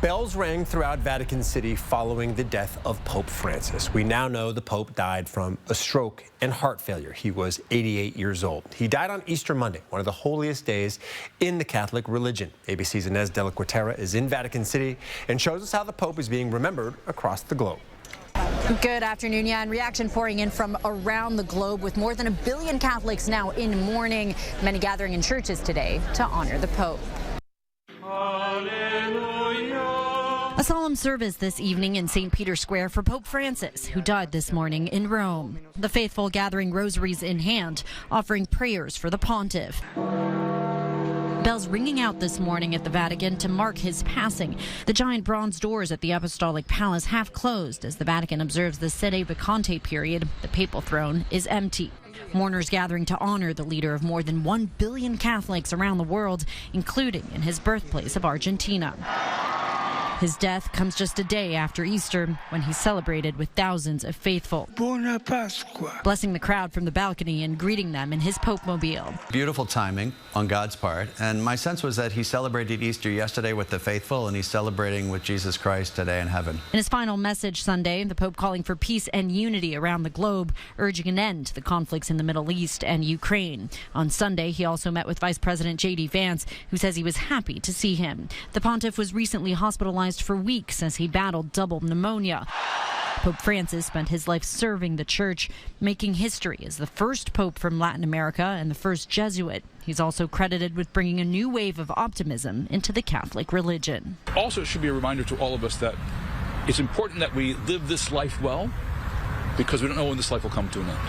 Bells rang throughout Vatican City following the death of Pope Francis. We now know the Pope died from a stroke and heart failure. He was 88 years old. He died on Easter Monday, one of the holiest days in the Catholic religion. ABC's Inez de la Cuartera is in Vatican City and shows us how the Pope is being remembered across the globe. Good afternoon, and reaction pouring in from around the globe with more than 1 billion Catholics now in mourning, many gathering in churches today to honor the Pope. A solemn service this evening in St. Peter's Square for Pope Francis, who died this morning in Rome. The faithful gathering rosaries in hand, offering prayers for the pontiff. Bells ringing out this morning at the Vatican to mark his passing. The giant bronze doors at the Apostolic Palace half closed as the Vatican observes the Sede Vacante period. The papal throne is empty. Mourners gathering to honor the leader of more than 1 billion Catholics around the world, including in his birthplace of Argentina. His death comes just a day after Easter, when he celebrated with thousands of faithful. Buona Pasqua. Blessing the crowd from the balcony and greeting them in his Pope-mobile. Beautiful timing on God's part, and my sense was that he celebrated Easter yesterday with the faithful, and he's celebrating with Jesus Christ today in heaven. In his final message Sunday, the Pope calling for peace and unity around the globe, urging an end to the conflicts in the Middle East and Ukraine. On Sunday, he also met with Vice President J.D. Vance, who says he was happy to see him. The pontiff was recently hospitalized for weeks as he battled double pneumonia. Pope Francis spent his life serving the church, making history as the first pope from Latin America and the first Jesuit. He's also credited with bringing a new wave of optimism into the Catholic religion. Also, it should be a reminder to all of us that it's important that we live this life well, because we don't know when this life will come to an end.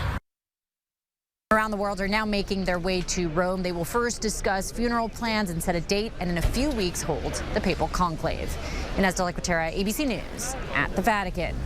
Around the world are now making their way to Rome. They will first discuss funeral plans and set a date, and in a few weeks hold the papal conclave. Inez de la Cuartera, ABC News at the Vatican.